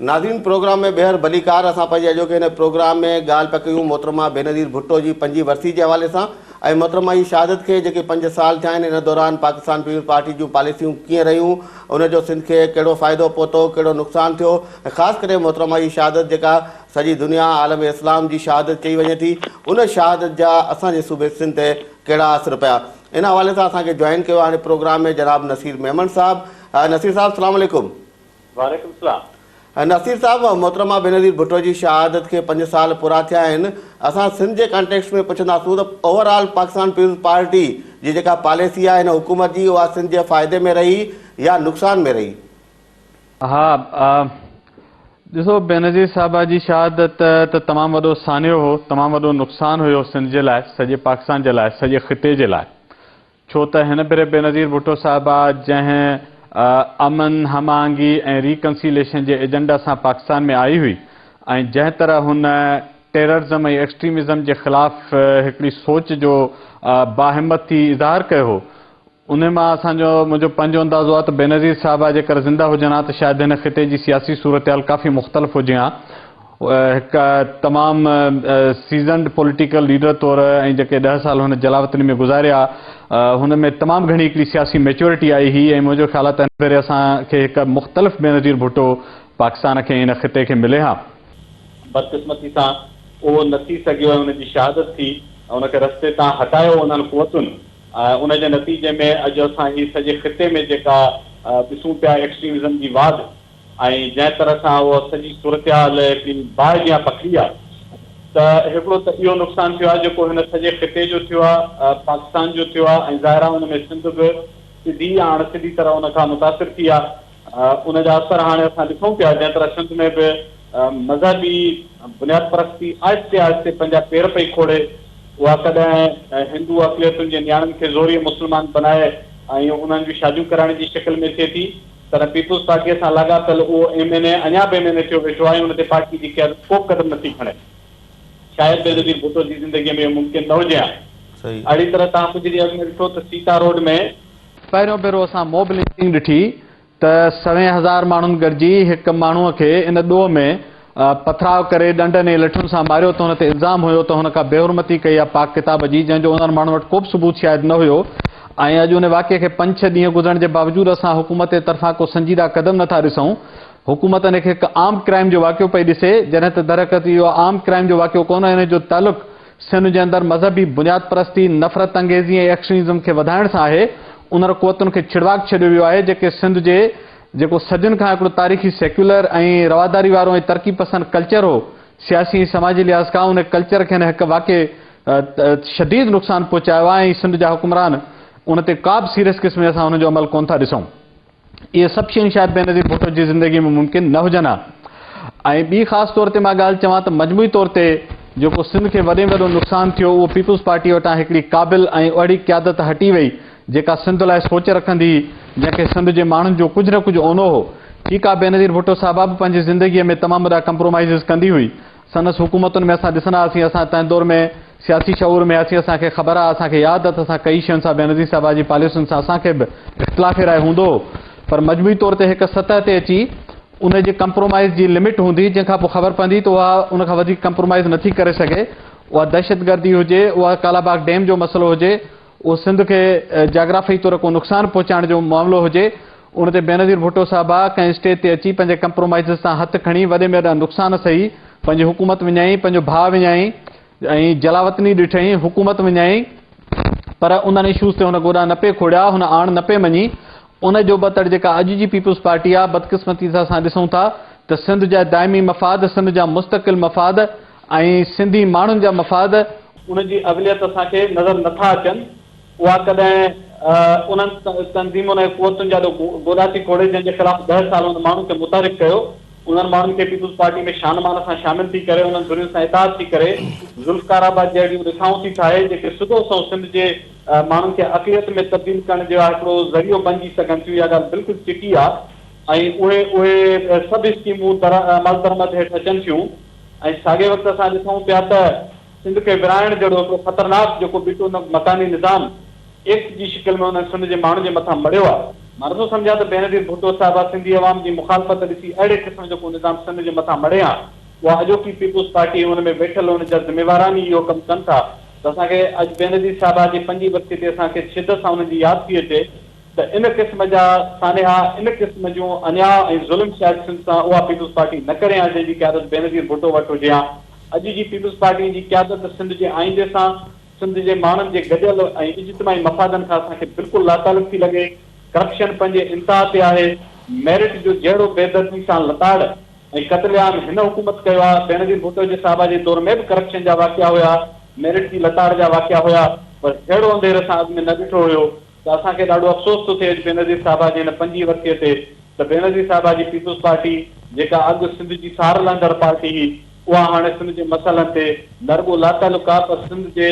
नाज़रीन प्रोग्राम में ॿेहर भलीकार असां पंहिंजे अॼोके हिन प्रोग्राम में ॻाल्हि पिया कयूं मोहतरमा बेनज़ीर भुट्टो जी 5 वरसी जे हवाले सां ऐं मोहतरमा जी शहादत खे जेके 5 साल थिया आहिनि इन दौरान पाकिस्तान पीपल्स पार्टी जूं पॉलिसियूं कीअं रहियूं, उनजो सिंध खे कहिड़ो फ़ाइदो पहुतो, कहिड़ो नुक़सानु थियो ऐं ख़ासि करे मोहतरमा जी शहादत जेका सॼी दुनिया आलम इस्लाम जी शहादत चई वञे थी, उन शहादत जा असांजे सूबे सिंध ते कहिड़ा असर पिया। इन हवाले सां असांखे जॉइन कयो आहे प्रोग्राम में जनाब नसीर मेमन साहब। नसीर साहब अस्सलाम वालेकुम। वालेकुम सलाम। नसीर साहब, मोहतरमा बेनज़ीर भुट्टो जी शहादत के 5 साल पूरा थिया आहिनि। असां सिंध जे कॉन्टेक्स्ट में पुछंदासूं त ओवरऑल पाकिस्तान पीपल्स पार्टी जी जेका पॉलिसी आहे हिन हुकूमत जी, उहा सिंध जे फ़ाइदे में रही या नुक़सान में रही? हाँ, ॾिसो बेनज़ीर साहबा जी शहादत त तमामु वॾो सानियो हो, तमामु वॾो नुक़सानु हुयो सिंध जे लाइ, सॼे पाकिस्तान जे लाइ, सॼे ख़िते जे लाइ। छो त हिन भेरे बेनज़ीर भुट्टो साहिबा जंहिं अमन हमआहंगी ऐं रिकन्सिलेशन जे एजेंडा सां पाकिस्तान में आई हुई ऐं जंहिं तरह हुन टेररिज़म ऐं एक्सट्रीमिज़म जे ख़िलाफ़ हिकिड़ी सोच जो बाहिम्मत थी इज़हार कयो हो, उन मां मुंहिंजो पंहिंजो अंदाज़ो आहे त बेनज़ीर साहिबा जेकर ज़िंदा हुजनि हा त शायदि हिन ख़िते जी सियासी सूरत हाल काफ़ी मुख़्तलिफ़ हुजे हा। हिकु तमामु सीज़न्ड पॉलिटिकल लीडर तौरु ऐं जेके 10 साल हुन जलावतनी में गुज़ारिया, हुन में तमामु घणी हिकिड़ी सियासी मेच्योरिटी आई हुई ऐं मुंहिंजो ख़्यालु आहे त हिन भेरे असांखे हिकु मुख़्तलिफ़ बेनज़ीर भुट्टो पाकिस्तान खे हिन ख़िते खे मिले हा। बदकिस्मती सां उहो न थी सघियो ऐं हुनजी शहादत थी, उनखे रस्ते तां हटायो उन्हनि क़ुवतुनि। उनजे नतीजे में अॼु असां ही सॼे ख़िते में जेका ॾिसूं पिया एक्सट्रीमिज़म जी वाध ऐं जंहिं तरह सां उहा सॼी सूरत हाल हिकिड़ी बाहि जी पखी आहे, त हिकिड़ो त इहो नुक़सानु थियो आहे जेको हिन सॼे ख़िते जो थियो आहे, पाकिस्तान जो थियो आहे ऐं ज़ाहिर आहे हुन में सिंध बि सिधी या अणसिधी तरह हुन खां मुतासिर थी आहे। उनजा असर हाणे असां ॾिसूं पिया, जंहिं तरह सिंध में बि मज़हबी बुनियाद परस्ती आहिस्ते आहिस्ते पंहिंजा पेर पई खोड़े। उहा कॾहिं हिंदू अक़लियतुनि जे नियाणियुनि खे ज़ोरी मुस्लमान बनाए ऐं उन्हनि जूं शादियूं कराइण जी शिकिल में थिए थी, पर पीपल्स पार्टीअ सां लॻापियल उहो एमएनए अञा बि एमएनए थियो वेठो आहे, हुन ते पार्टी जी क़यादत को क़दम नथी खणे। शायदि बेनज़ीर भुट्टो जी ज़िंदगीअ में मुमकिन न हुजे हा। अहिड़ी तरह तव्हां कुझु ॾींहं अॻु में ॾिठो त सीता रोड में पहिरियों भेरो असां मॉब लिंचिंग ॾिठी त 100,000 माण्हुनि गॾिजी हिकु माण्हूअ खे इन ॾोह में पथराव करे ॾंडनि ऐं लठुनि सां मारियो त हुन ते इल्ज़ाम हुयो त हुन खां बेहुरमती कई आहे पाक किताब जी, जंहिंजो उन्हनि माण्हुनि वटि को बि सबूत शायदि न हुयो। ऐं अॼु उन वाक़े खे 5-6 ॾींहं गुज़रण जे बावजूदि असां हुकूमत जे तरफ़ां को संजीदा क़दम नथा ॾिसूं। हुकूमत इन खे हिकु आर्म क्राइम जो वाक़ियो पई ॾिसे, जॾहिं त दरहक़त इहो आर्म क्राइम जो वाक़ियो कोन, हिन जो तालुक़ु सिंध जे अंदरि मज़हबी बुनियाद परस्ती, नफ़रत अंगेज़ी ऐं एक्सट्रीमिज़म खे वधाइण सां आहे। उन्हनि क़ुवतुनि खे छिड़वाक छॾियो वियो आहे जेके सिंध जे जेको सदियुनि खां हिकिड़ो तारीख़ी सेक्युलर ऐं रवादारी वारो ऐं तरक़ी पसंद कल्चर हो, सियासी समाजी लिहाज़ खां उन कल्चर खे हिकु वाक़े शदीद नुक़सानु पहुचायो आहे ऐं सिंध जा हुकुमरान उन ते का बि सीरियस क़िस्म में असां हुनजो अमल कोन था ॾिसूं। इहे सभु शयूं शायदि बेनज़ीर भुट्टो जी ज़िंदगी में मुमकिन न हुजनि हा। ऐं ॿी ख़ासि तौर ते मां ॻाल्हि चवां त मजमूई तौर ते जेको सिंध खे वॾे में वॾो नुक़सानु थियो, उहो पीपल्स पार्टी वटां हिकिड़ी क़ाबिल ऐं अहिड़ी क़यादत हटी वई जेका सिंध लाइ सोच रखंदी, जंहिंखे सिंध जे माण्हुनि जो कुझु न कुझु ओनो हो। ठीकु आहे, बेनज़ीर भुट्टो साहिबा बि पंहिंजी ज़िंदगीअ में तमामु वॾा कंप्रोमाइज़ कंदी हुई। संदसि हुकूमतुनि में असां ॾिसंदा हुआसीं, असां तंहिं दौर में सियासी शऊर में असीं, असांखे ख़बर आहे, असांखे यादि आहे त असां कई शयुनि सां बेनज़ीर साहिबा जी पॉलिसियुनि सां असांखे बि इख़्तिलाफ़ राय हूंदो हो, पर मजमूई तौर ते हिकु सतह ते अची उन जे कंप्रोमाइज़ जी लिमिट हूंदी, जंहिंखां पोइ ख़बर पवंदी त उहा उन खां वधीक कंप्रोमाइज़ नथी करे सघे। उहा दहशतगर्दी हुजे, उहा कालाबाग डैम जो मसइलो हुजे, उहो सिंध खे जाग्राफी तौरु को नुक़सानु पहुचाइण जो मामिलो हुजे, उन ते बेनज़ीर भुट्टो साहिबा कंहिं स्टेज ते अची पंहिंजे कंप्रोमाइज़ सां हथु खणी वॾे में वॾा नुक़सान सही पंहिंजी हुकूमत विञाई, पंहिंजो भाउ विञाई ऐं जलावतनी ॾिठई, हुकूमत विञाई, पर उन्हनि इशूज़ ते हुन गोॾा न पे खोड़िया, हुन आण न पे मञी। उन जो बतड़ जेका अॼु जी पीपल्स पार्टी आहे, बदकिस्मती सां असां ॾिसूं था त सिंध जा दाइमी मफ़ाद, सिंध जा मुस्तक़िल मफ़ाद ऐं सिंधी माण्हुनि जा मफ़ाद, उनजी अवलियत असांखे नज़र नथा अचनि। उहा कॾहिं उन्हनि तंज़ीमुनि ऐं क़ुवतुनि जा गोॾा थी खोड़े, जंहिंजे ख़िलाफ़ 10 साल उन माण्हुनि खे मुतारिफ़ कयो। उन्हनि माण्हुनि खे पीपल्स पार्टी में शान मान सां शामिल थी करे, उन्हनि दुनिया सां इताद थी करे ज़ुल्फ़कार आबाद जहिड़ियूं रिथाऊं थी ठाहे, जेके सिधो सो सिंध जे माण्हुनि खे अक़लियत में तब्दील करण जो हिकिड़ो ज़रियो बणिजी सघनि थियूं। इहा ॻाल्हि बिल्कुलु चिटी आहे ऐं उहे सभु स्कीमूं अमल दरमद हेठि अचनि थियूं। ऐं साॻे वक़्तु असां ॾिसूं पिया त सिंध खे विराइण जहिड़ो हिकिड़ो ख़तरनाक जेको बीठो मकानी निज़ाम एक्ट जी शिकिल में उन्हनि सिंध जे माण्हुनि जे मथां मड़ियो आहे, मां नथो सम्झां त बेनज़ीर भुट्टो साहिबा सिंधी अवाम जी मुखालफ़त ॾिसी अहिड़े क़िस्म जो को निज़ाम सिंध जे मथां मड़े हा। उहा अॼोकी पीपुल्स पार्टी हुन में वेठल हुन जा ज़िम्मेवारानी इहो कमु कनि था त असांखे अॼु बेनज़ीर साहिबा जी 5 वर्सी ते असांखे शिदत सां हुननि जी यादि थी अचे त इन क़िस्म जा सानेहा इन क़िस्म जूं अन्याय ऐं ज़ुल्म शायदि सां उहा पीपुल्स पार्टी न करे हा जंहिंजी क़यादत बेनज़ीर भुट्टो वटि हुजे हा। अॼु जी पीपुल्स पार्टी जी क़यादत सिंध जे आईंदे सां सिंध जे माण्हुनि जे गॾियल ऐं इज्तमाही मफ़ादनि खां असांखे बिल्कुलु लातालुक थी लॻे। करप्शन पंहिंजे इंतिहा ते आहे। मेरिट जो जहिड़ो बेदर्दी सां लताड़ ऐं क़त्लेआम हिन हुकूमत कयो आहे। बेनज़ीर भुट्टो जे साहिबा जे दौर में बि करप्शन जा वाक़िया हुया, मेरिट जी लताड़ जा वाक़िया हुया, पर अहिड़ो अंधेर असां अॻु में न ॾिठो हुयो। त असांखे ॾाढो अफ़सोस थो थिए बेनज़ीर साहिबा जे हिन 5 वर्सीअ ते त बेनज़ीर साहिबा जी पीपुल्स पार्टी जेका अॻु सिंध जी सार लहंदड़ पार्टी हुई उहा हाणे सिंध जे मसइलनि ते न रुॻो लातालुक आहे पर सिंध जे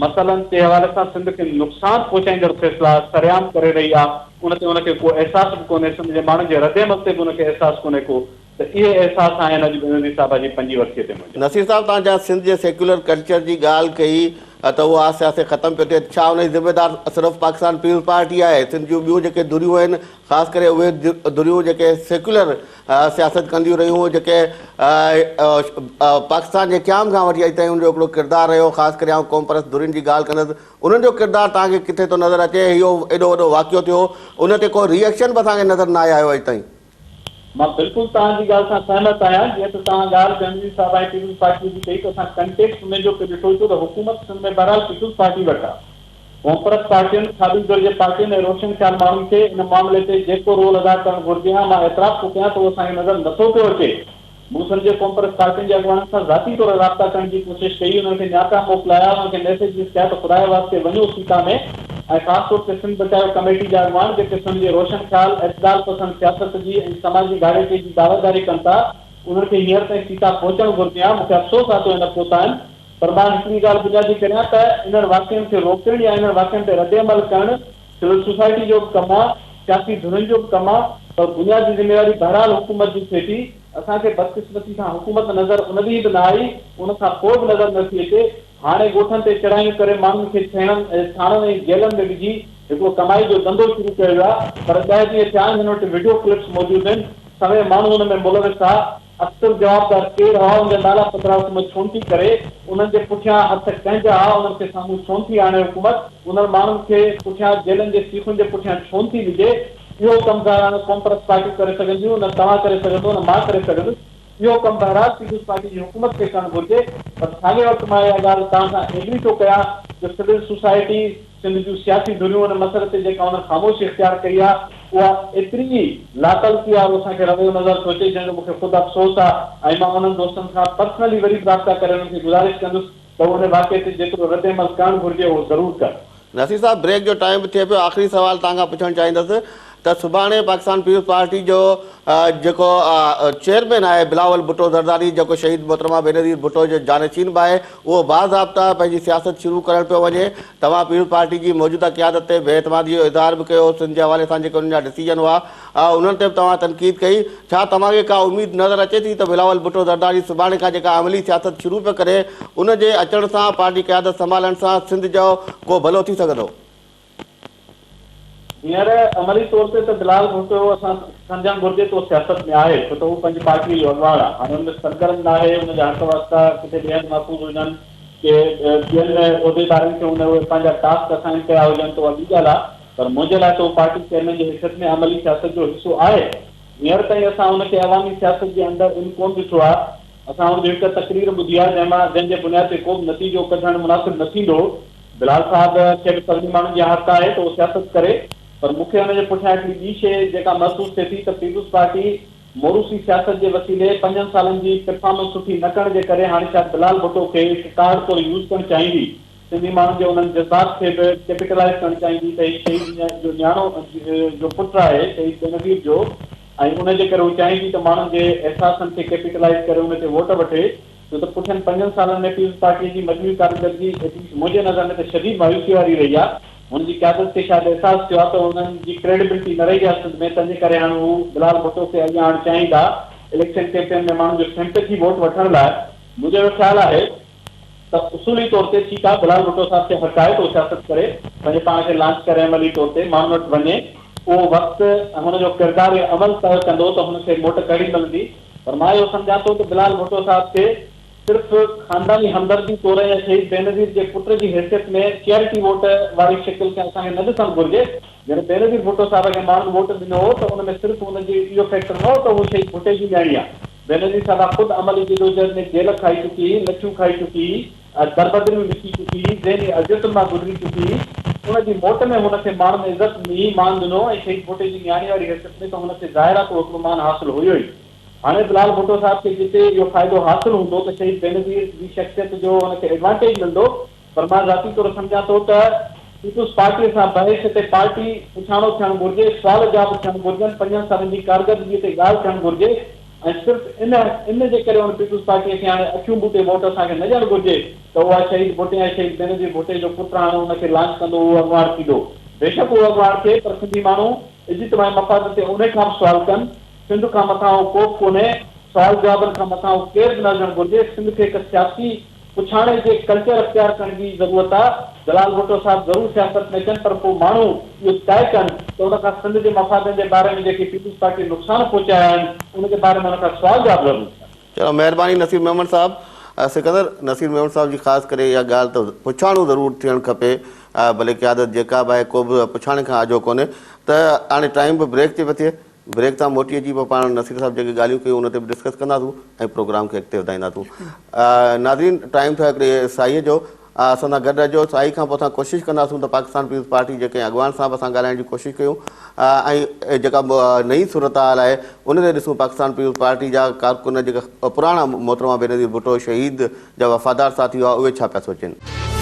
मसइलनि जे हवाले सां सिंध खे नुक़सानु पहुचाईंदड़ फ़ैसिला सरेआम करे रही आहे। उन ते उनखे को अहसासु बि कोन्हे, सिंध जे माण्हुनि जे रद्दमल ते बि उनखे अहसासु कोन्हे को। त इहे अहसास आहिनि अॼु बेनज़ीर साहिबा जी 5 वर्सीअ ते मुंहिंजो। नसीर साहब तव्हां जा सिंध जे सेक्युलर कल्चर जी ॻाल्हि कई त उहो आसे आसे ख़तमु पियो थिए। छा हुनजी ज़िम्मेदार सिर्फ़ु पाकिस्तान पीपुल्स पार्टी आहे? सिंध जूं ॿियूं जेके धुरियूं आहिनि ख़ासि करे उहे धुरियूं जेके सेक्युलर सियासत कंदियूं रहियूं जेके पाकिस्तान जे क़याम खां वठी अॼु ताईं उनजो हिकिड़ो किरदारु रहियो, ख़ासि करे आउं क़ौम परस्त धुरियुनि जी ॻाल्हि कंदुसि, उन्हनि जो किरदारु तव्हांखे किथे थो नज़र अचे? इहो एॾो वॾो वाक़ियो थियो, उन ते को रिएक्शन बि असांखे नज़र न आयो अॼु ताईं। मां बिल्कुलु तव्हांजी ॻाल्हि सां सहमत आहियां। जीअं त तव्हां ॻाल्हि बेनज़ीर साहिब ऐं पीपुल्स पार्टी जी कई त असां कंटेक्स्ट में जो ॾिठो थियो त हुकूमत सिंध में बहरहाल पीपुल्स पार्टी वटि आहे। क़ौम परस्त पार्टियुनि खादी दौर जे पार्टियुनि ऐं रोशन ख़्याल माण्हुनि खे इन मामले ते जेको रोल अदा करणु घुरिजे हा मां एतिराफ़ थो कयां त उहो असांखे नज़र नथो पियो अचे। मूं सम्झे क़ौम परस्त पार्टियुनि जे अॻुवाननि सां ज़ाती तौर राब्ता करण जी कोशिशि कई, उन्हनि खे न्याता मोकिलाया, उन्हनि खे मैसेज कया त ख़ुदा वास्ते वञो सीता में ऐं ख़ासि तौर ते सिंध बचायो कमेटी जा अॻुवान जेके सिंध जे रोशन ख़्याल इतदाल पसंद सियासत जी ऐं समाजी घाड़े जी दावेदारी कनि था उन्हनि खे हींअर ताईं सीता पहुचणु घुरिजे हा। मूंखे अफ़सोस आहे त न पहुता आहिनि, पर मां हिकिड़ी ॻाल्हि बुनियादी करियां त इन्हनि वाक़िअनि खे रोकणु या इन्हनि वाक़िअनि ते रद्द अमल करणु सिविल सोसाइटी जो बि कमु आहे, सियासी धुरियुनि जो बि कमु आहे, पर बुनियादी ज़िम्मेवारी बहरहाल हुकूमत जी थिए थी। असांखे बदकिस्मती सां हुकूमत नज़र उन ॾींहुं बि न आई, उन खां पोइ बि नज़र नथी अचे। हाणे ॻोठनि ते चढ़ाइयूं करे माण्हुनि खे थाणनि ऐं जेलनि में विझी हिकिड़ो कमाई जो धंधो शुरू कयो वियो आहे, पर 10 ॾींहं थिया आहिनि, हिन वटि वीडियो क्लिप्स मौजूदु आहिनि, सभई माण्हू हुन में मुलविस आहे। अक्सर जवाबदार केरु हुआ, उनजा नाला पधरा हुकूमत छो थी करे, उन्हनि जे पुठियां हथ कंहिंजा हुआ, उन्हनि खे साम्हूं छो थी आणे हुकूमत, उन्हनि माण्हुनि खे पुठियां जेलनि जे सीखुनि जे पुठियां छो थी विझे। इहो कमु न क़ौम परस्त पार्टी करे सघंदियूं, न तव्हां करे सघंदो, न मां करे सघंदुसि। इहो कमु बहरहाल पीपुल्स पार्टी जी हुकूमत खे करणु घुरिजे। पर साॻे वक़्तु मां इहा ॻाल्हि तव्हां सां एग्री थो कयां त सिविल सोसाइटी सिंध जूं सियासी धुरियूं हुन मसइले ते जेका हुन ख़ामोशी इख़्तियार कई आहे उहा एतिरी ई लातलकी आहे, असांखे रवियो नज़र थो अचे, जंहिंजो मूंखे ख़ुदि अफ़सोस आहे। ऐं मां उन्हनि दोस्तनि खां पर्सनली वरी राब्ता करे उन्हनि खे गुज़ारिश कंदुसि त उन वाक़िए ते जेतिरो रद्द अमल करणु घुरिजे उहो ज़रूरु कर। नसीर साहब ब्रेक जो टाइम थिए पियो, आख़िरी सवाल तव्हां खां पुछणु चाहींदुसि त सुभाणे पाकिस्तान पीपुल्स पार्टी जो जेको चेयरमैन आहे बिलावल भुट्टो ज़रदारी, जेको शहीद मोहतरमा बेनज़ीर भुट्टो जो जानशीन बि आहे, उहो बाज़ाब्ता पंहिंजी सियासत शुरू करणु पियो वञे। तव्हां पीपुल्स पार्टी जी मौजूदा क़यादत ते बेएतमादी जो इज़हार बि कयो, सिंध जे हवाले सां जेके उन्हनि जा डिसीजन हुआ उन्हनि ते बि तव्हां तनक़ीद कई। छा तव्हांखे का उमेदु नज़र अचे थी त बिलावल भुट्टो ज़रदारी सुभाणे खां जेका अमली सियासत शुरू पियो करे उनजे अचण सां, पार्टी क़यादत संभालण सां सिंध जो को भलो थी सघंदो? हींअर अमली तौर ते त बिलावल भुट्टो असां सम्झणु घुरिजे त सियासत में आहे, छो त उहो पंहिंजी पार्टी जो अॻुवान आहे। हाणे हुन सरगर्म न आहे, हुनजा हक़ वास्ता किथे ॿियनि महफ़ूज़ हुजनि के ॿियनि उहिदेदारनि खे हुन उहे पंहिंजा टास्क असाइन कया हुजनि त उहा ॿी ॻाल्हि आहे, पर मुंहिंजे लाइ त उहो पार्टी चेयरमैन जी हैसियत में अमली सियासत जो हिसो आहे। हींअर ताईं असां हुनखे अवामी सियासत जे अंदरि इन कोन ॾिठो आहे। असां हुनजी हिकु तकरीर ॿुधी आहे जंहिंजे बुनियाद ते को बि नतीजो कढणु मुनासिबु न थींदो। बिलाल साहब खे बि सभिनी माण्हुनि जी हक़ आहे त उहो सियासत करे, पर मूंखे हुनजे पुठियां हिकिड़ी ॿी शइ जेका महसूसु थिए थी त पीपुल्स पार्टी मोरूसी सियासत जे वसीले 5 सालनि जी परफॉर्मेंस सुठी न करण जे करे हाणे शायदि बिलाल भुट्टो खे हिकु कार्ड तौरु यूज़ करणु चाहींदी, सिंधी माण्हुनि जे उन्हनि जज़्बात खे बि कैपिटलाइज़ करणु चाहींदी त हीउ शहीद जो न्याणो जो पुटु आहे शहीद बेनज़ीर जो, ऐं उनजे करे हू चाहींदी त माण्हुनि जे एहसासनि खे कैपिटलाइज़ करे उन ते वोट वठे। छो त पुठियनि 5 सालनि में पीपुल्स पार्टीअ जी मजमूई कारकर्दगी मुंहिंजे नज़र में त शदीद मायूसी वारी रही आहे। हुनजी क़यादत ते शायदि अहसासु थियो आहे त हुननि जी क्रेडिबिलिटी न रही आहे सिंध में, तंहिंजे करे हाणे हू बिलाल भुट्टो खे अॻियां आणणु चाहींदा इलेक्शन कैंपेन में माण्हुनि जो सिंपैथी वोट वठण लाइ। मुंहिंजो ख़्यालु आहे त उसूली तौर ते ठीकु आहे, बिलाल भुट्टो साहिब खे हक़ आहे त उहो सियासत करे पंहिंजे पाण खे लॉन्च करे अमली तौर ते माण्हुनि वटि वञे, उहो वक़्तु हुनजो किरदार अमल तय कंदो त हुनखे मोट कड़ी मिलंदी। पर मां इहो सम्झां थो त बिलाल भुट्टो साहिब खे सिर्फ़ खानदानी हमदर्दी तौर या शहीद बेनज़ीर जे पुट जी हैसियत में चैरिटी वोट वारी शिकिल खे असांखे न ॾिसणु घुरिजे। जॾहिं बेनज़ीर भुट्टो साहिब खे माण्हुनि वोट ॾिनो हो त हुन में सिर्फ़ु हुनजी इहो फैक्टर न हो त उहो शहीद भुट्टे जी न्याणी आहे। बेनज़ीर साहिब ख़ुदि अमली जिदोजहद में जेल खाई चुकी, लठियूं खाई चुकी, दरबदरियूं लिखी चुकी, ज़हनी अज़ियतुनि मां गुज़री चुकी। हुनजी मोट में हुनखे माण्हुनि इज़त ॾिनी, मान ॾिनो ऐं शहीद भुट्टे जी न्याणी वारी हैसियत में त हुनखे ज़ाहिर आहे त हिकिड़ो मान हासिलु हुयो ई। हाणे बिलाल भुट्टो साहिब खे जिते इहो फ़ाइदो हासिलु हूंदो त शहीद बेनज़ीर जी शख़्सियत जो हुनखे एडवांटेज मिलंदो। पर मां ज़ाती तौर सम्झां थो त पीपुल्स पार्टीअ सां बहस ते पार्टी पुछाणो थियणु घुरिजे, सुवाल जवाब थियणु घुरिजनि, 5 सालनि जी कारकर्दगीअ ते ॻाल्हि थियणु घुरिजे ऐं सिर्फ़ु इन जे करे हुन पीपुल्स पार्टीअ खे हाणे अखियूं बूटे वोट असांखे न ॾियणु घुरिजे त उहा शहीद भुट्टे ऐं शहीद बेनज़ीर भुट्टे जो पुटु हाणे हुनखे लॉन्च कंदो, उहो अॻवान थींदो। बेशक उहो अॻवान थिए, पर सिंधी माण्हू इज़त ऐं मफ़ाद ते उन खां बि सुवाल कनि। सिंध खां मथां उहो को बि कोन्हे, सुवाल जवाबनि खां मथां उहो केरु बि न हुजणु घुरिजे। सिंध खे हिकु सियासी पुछाणे जे कल्चर अख़्तियार करण जी ज़रूरत आहे। बिलाल भुट्टो साहिब ज़रूरु सियासत में कनि, पर पोइ माण्हू इहो तइ कनि त उनखां सिंध जे मफ़ादनि जे बारे में जेके पीपुल्स पार्टी नुक़सान पहुचाया आहिनि उनजे बारे में उनखां सुवाल जवाब ज़रूरु थियनि। चलो महिरबानी नसीर मेमन साहब। सिकंदर नसीर मेमन साहब जी ख़ासि करे इहा ॻाल्हि त पुछाणो ज़रूरु थियणु खपे, भले क़यादत जेका बि आहे को बि पुछाणे खां आजो कोन्हे। त हाणे टाइम बि ब्रेक ते पियो थिए, ब्रेक तां मोटी अची पोइ पाण नसीर साहब जेके ॻाल्हियूं कयूं उन ते बि डिस्कस कंदासूं ऐं प्रोग्राम खे अॻिते वधाईंदासूं। नाज़रीन, टाइम थियो हिकिड़े साईअ जो, असां सां गॾु रहिजो। साई खां पोइ असां कोशिशि कंदासूं त पाकिस्तान पीपुल्स पार्टी जेके अॻवान साहब असां ॻाल्हाइण जी कोशिशि कयूं ऐं जेका नई सूरत हाल आहे उन ते ॾिसूं पाकिस्तान पीपुल्स पार्टी जा कारकुन जेका पुराणा मोहतरमा बेनज़ीर भुट्टो शहीद जा वफ़ादार साथी हुआ उहे छा पिया सोचनि।